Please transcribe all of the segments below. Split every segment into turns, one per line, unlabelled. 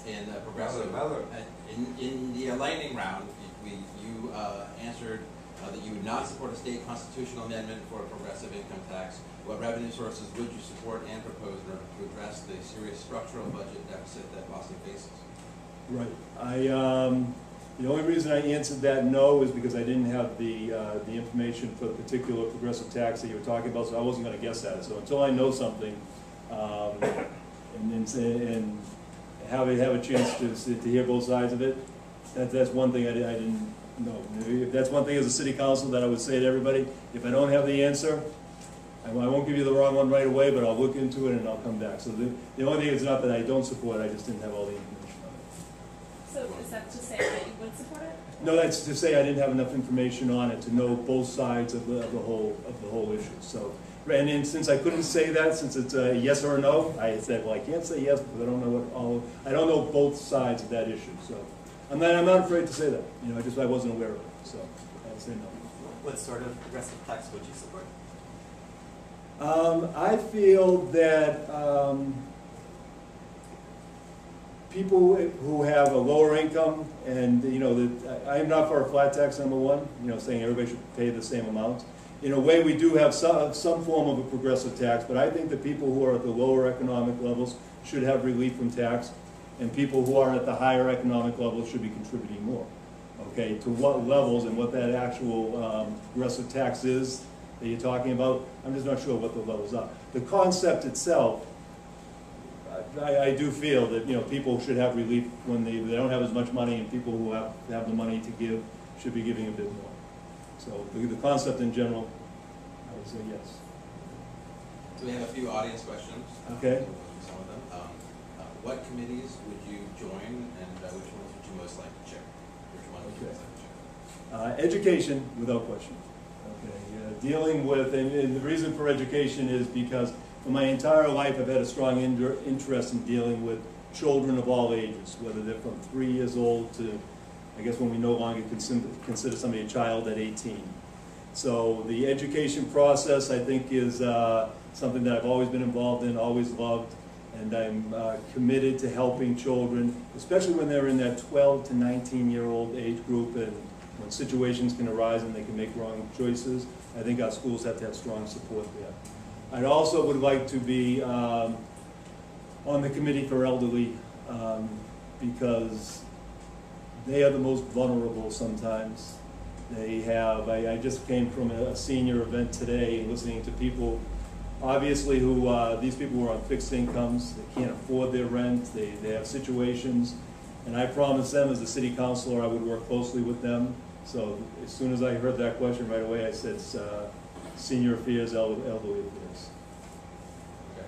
in the progressive, in the lightning round, you answered that you would not support a state constitutional amendment for a progressive income tax. What revenue sources would you support and propose in order to address the serious structural budget deficit that Boston faces?
Right. The only reason I answered that no is because I didn't have the information for the particular progressive tax that you were talking about, so I wasn't going to guess at it. So until I know something, and have a chance to hear both sides of it, that's one thing I didn't know. If that's one thing as a city council that I would say to everybody, if I don't have the answer, I won't give you the wrong one right away, but I'll look into it and I'll come back. So the only thing is not that I don't support it, I just didn't have all the information on it.
So is that to say that you would support it?
No, that's to say I didn't have enough information on it to know both sides of the whole issue. So, and then since I couldn't say that, since it's a yes or a no, I said, well, I can't say yes because I don't know I don't know both sides of that issue. So I'm not afraid to say that. You know, I wasn't aware of it. So I'd say no.
What sort of progressive tax would you support?
I feel that people who have a lower income, and you know, I am not for a flat tax, number one. You know, saying everybody should pay the same amount. In a way, we do have some form of a progressive tax, but I think that people who are at the lower economic levels should have relief from tax, and people who are at the higher economic levels should be contributing more. Okay, to what levels and what that actual progressive tax is that you're talking about, I'm just not sure what the levels are. The concept itself, I do feel that, you know, people should have relief when they don't have as much money, and people who have the money to give should be giving a bit more. So the concept in general, I would say yes.
So we have a few audience questions.
Okay.
Some of them. What committees would you join, and which ones would you most like to chair? Which one would you most like to chair?
Education, without question. Okay. Dealing with, and the reason for education is because for my entire life I've had a strong interest in dealing with children of all ages, whether they're from 3 years old to, I guess, when we no longer consider somebody a child at 18. So the education process, I think, is something that I've always been involved in, always loved, and I'm committed to helping children, especially when they're in that 12 to 19-year-old age group, and when situations can arise and they can make wrong choices. I think our schools have to have strong support there. I also would like to be on the committee for elderly because they are the most vulnerable sometimes. They have, I just came from a senior event today and listening to people, obviously, who, these people were on fixed incomes, they can't afford their rent, they have situations, and I promised them as a city councilor I would work closely with them. So as soon as I heard that question right away, I said senior affairs, elderly affairs.
Okay.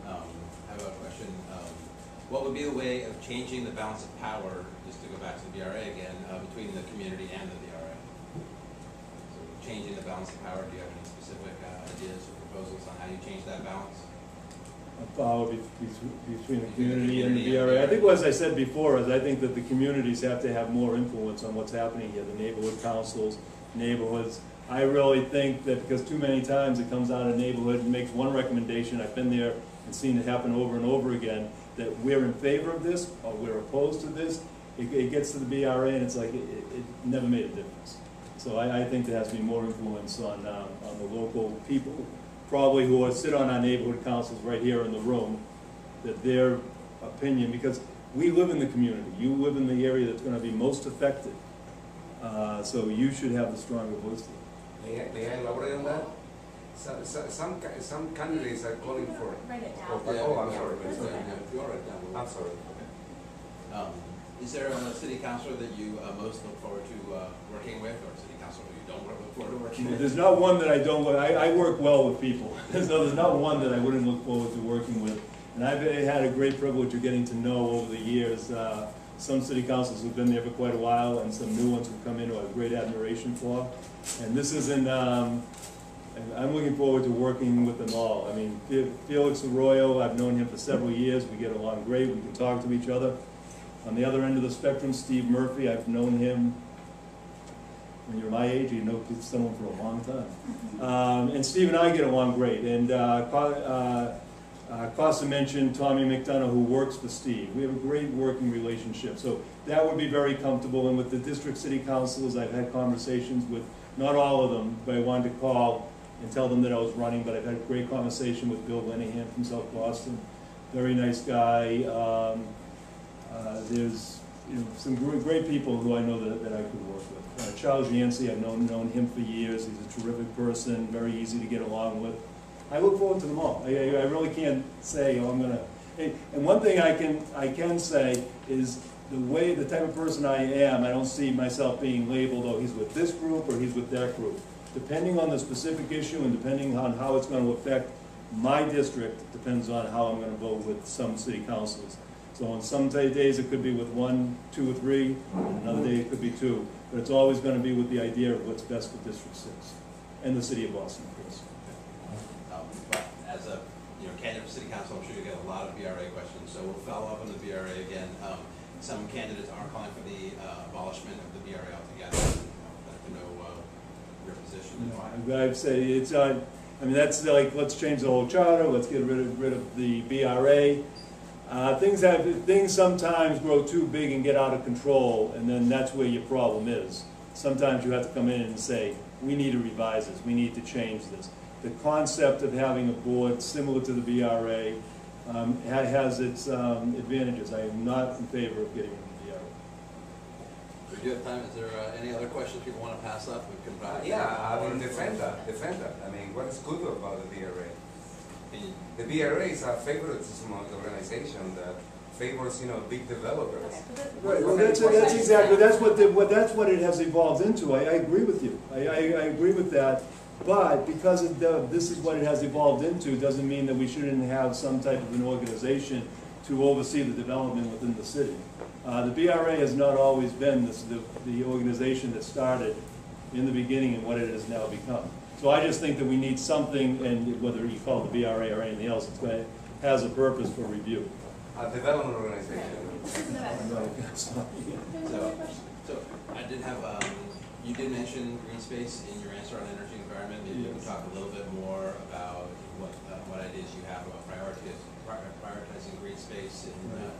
I have a question. What would be the way of changing the balance of power, just to go back to the BRA again, between the community and the BRA? So changing the balance of power, do you have any specific ideas or proposals on how you change that balance?
Power between the community and the BRA. I think, as I said before, is I think that the communities have to have more influence on what's happening here, the neighborhood councils, neighborhoods. I really think that because too many times it comes out of neighborhood and makes one recommendation, I've been there and seen it happen over and over again, that we're in favor of this or we're opposed to this. It gets to the BRA and it's like it never made a difference. So I think there has to be more influence on the local people, probably who sit on our neighborhood councils right here in the room, that their opinion, because we live in the community, you live in the area that's going to be most affected, so you should have the stronger voice.
May I elaborate on that? Some candidates are calling for.
Write it down.
Oh, I'm sorry.
You'll write it down.
I'm sorry.
Okay. Is there a city councilor that you most look forward to working with, or a city councilor you don't look forward to working with?
There's not one that I don't look. I work well with people. So there's not one that I wouldn't look forward to working with. And I've had a great privilege of getting to know over the years some city councils who've been there for quite a while, and some new ones who've come in who I have great admiration for. And this isn't. I'm looking forward to working with them all. I mean, Felix Arroyo, I've known him for several years. We get along great. We can talk to each other. On the other end of the spectrum, Steve Murphy, I've known him, when you're my age, you know someone for a long time. And Steve and I get along great. And Costa mentioned Tommy McDonough, who works for Steve. We have a great working relationship, so that would be very comfortable. And with the district city councilors, I've had conversations with, not all of them, but I wanted to call and tell them that I was running, but I've had a great conversation with Bill Linehan from South Boston. Very nice guy. There's some great people who I know that I could work with. Charles Yancey, I've known him for years. He's a terrific person, very easy to get along with. I look forward to them all. I really can't say, oh, I'm gonna. And one thing I can say is the type of person I am, I don't see myself being labeled, oh, he's with this group or he's with that group. Depending on the specific issue and depending on how it's going to affect my district, depends on how I'm going to vote with some city councils. So on some days it could be with 1, 2, or 3, and another day it could be 2. But it's always going to be with the idea of what's best for District 6 and the city of Boston, of course.
But as a candidate for city council, I'm sure you get a lot of BRA questions, so we'll follow up on the BRA again. Some candidates are calling for the abolishment of the BRA altogether. I'd like to know your position.
I'd say it's I mean, that's like, let's change the whole charter, let's get rid of the BRA. Things sometimes grow too big and get out of control, and then that's where your problem is. Sometimes you have to come in and say, we need to revise this, we need to change this. The concept of having a board similar to the BRA has its advantages. I am not in favor of getting rid of the BRA.
We do have time. Is there any other questions people want to pass up? We can probably
yeah, I mean, defend that. I mean, what is good about the BRA? The BRA is a favoritism organization that favors, big developers.
Okay,
Right. Well, that's exactly that's what it has evolved into. I agree with you. I agree with that. But because this is what it has evolved into, doesn't mean that we shouldn't have some type of an organization to oversee the development within the city. The BRA has not always been the organization that started in the beginning and what it has now become. So I just think that we need something, and whether you call it the BRA or anything else, it has a purpose for review.
A development organization.
So I did have, you did mention Greenspace in your answer on energy and environment. Maybe you can talk a little bit more about what ideas you have about prioritizing Greenspace.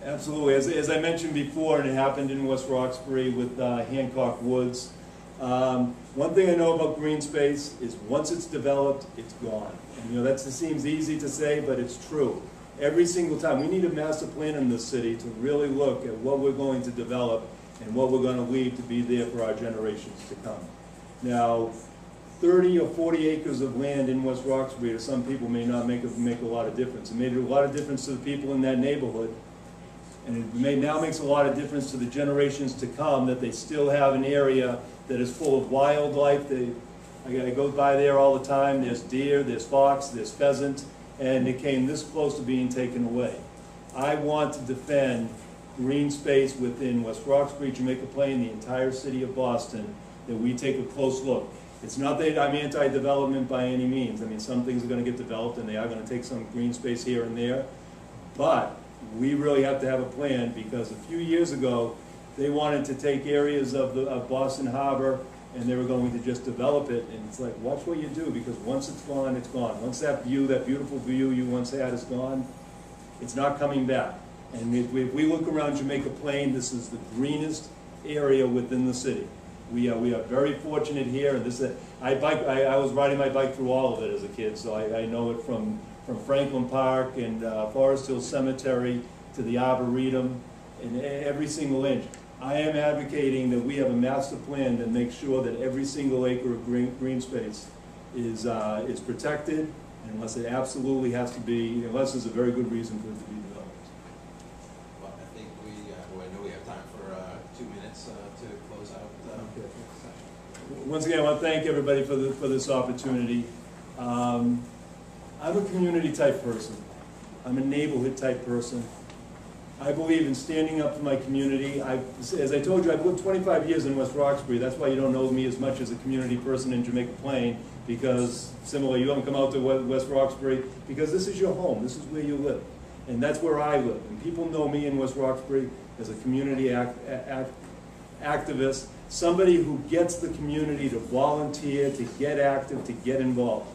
Absolutely. As I mentioned before, and it happened in West Roxbury with Hancock Woods. One thing I know about Greenspace is once it's developed, it's gone. And that seems easy to say, but it's true. Every single time, we need a master plan in this city to really look at what we're going to develop and what we're going to leave to be there for our generations to come. Now, 30 or 40 acres of land in West Roxbury to some people may not make a lot of difference. It made a lot of difference to the people in that neighborhood, and it now makes a lot of difference to the generations to come that they still have an area that is full of wildlife. I go by there all the time. There's deer, there's fox, there's pheasant, and it came this close to being taken away. I want to defend green space within West Roxbury, Jamaica Plain, the entire city of Boston, that we take a close look. It's not that I'm anti-development by any means. I mean, some things are going to get developed and they are going to take some green space here and there, but we really have to have a plan, because a few years ago they wanted to take areas of Boston Harbor and they were going to just develop it, and it's like, watch what you do, because once it's gone, it's gone. Once that view, that beautiful view you once had is gone, it's not coming back. And if we look around Jamaica Plain, this is the greenest area within the city. We are very fortunate here. And I was riding my bike through all of it as a kid, so I know it from Franklin Park and Forest Hill Cemetery to the Arboretum, and every single inch. I am advocating that we have a master plan that makes sure that every single acre of green space is protected, unless it absolutely has to be, unless there's a very good reason for it to be developed.
Well, I think I know we have time for 2 minutes to close out the session.
Once again, I want to thank everybody for this opportunity. I'm a community type person. I'm a neighborhood type person. I believe in standing up for my community. As I told you, I've lived 25 years in West Roxbury. That's why you don't know me as much as a community person in Jamaica Plain, because similarly, you haven't come out to West Roxbury, because this is your home. This is where you live. And that's where I live. And people know me in West Roxbury as a community activist, somebody who gets the community to volunteer, to get active, to get involved.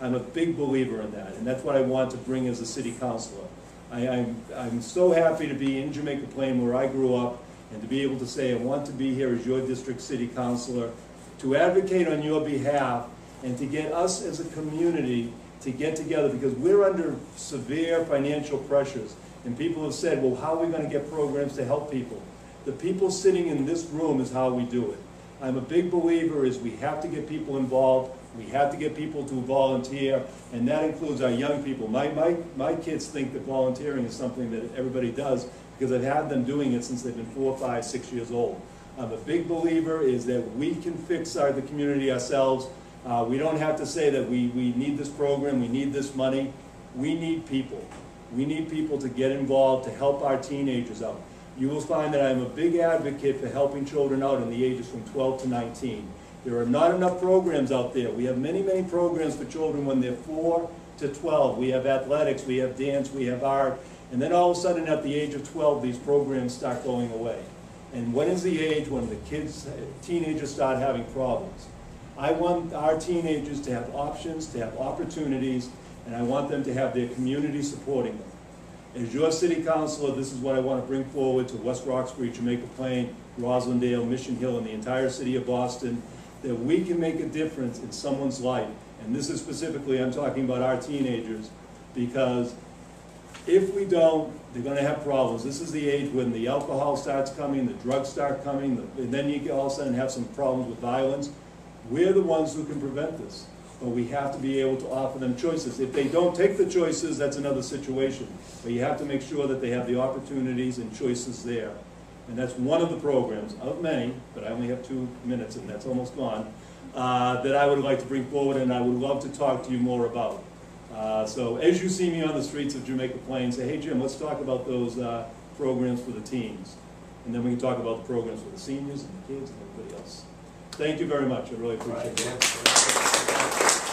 I'm a big believer in that, and that's what I want to bring as a city councilor. I'm so happy to be in Jamaica Plain where I grew up, and to be able to say I want to be here as your district city councilor, to advocate on your behalf, and to get us as a community to get together, because we're under severe financial pressures. And people have said, well, how are we going to get programs to help people? The people sitting in this room is how we do it. I'm a big believer is we have to get people involved, we have to get people to volunteer, and that includes our young people. My kids think that volunteering is something that everybody does, because I've had them doing it since they've been 4, 5, 6 years old. I'm a big believer is that we can fix the community ourselves. We don't have to say that we need this program, we need this money. We need people. We need people to get involved, to help our teenagers out. You will find that I'm a big advocate for helping children out in the ages from 12 to 19. There are not enough programs out there. We have many, many programs for children when they're 4 to 12. We have athletics, we have dance, we have art, and then all of a sudden at the age of 12, these programs start going away. And when is the age when the teenagers start having problems? I want our teenagers to have options, to have opportunities, and I want them to have their community supporting them. As your city councilor, this is what I want to bring forward to West Roxbury, Jamaica Plain, Roslindale, Mission Hill, and the entire city of Boston, that we can make a difference in someone's life. And this is specifically, I'm talking about our teenagers, because if we don't, they're going to have problems. This is the age when the alcohol starts coming, the drugs start coming, and then you all of a sudden have some problems with violence. We're the ones who can prevent this. But we have to be able to offer them choices. If they don't take the choices, that's another situation. But you have to make sure that they have the opportunities and choices there. And that's one of the programs, of many, but I only have 2 minutes and that's almost gone, that I would like to bring forward and I would love to talk to you more about. So as you see me on the streets of Jamaica Plain, say, hey Jim, let's talk about those programs for the teens. And then we can talk about the programs for the seniors and the kids and everybody else. Thank you very much. I really appreciate it.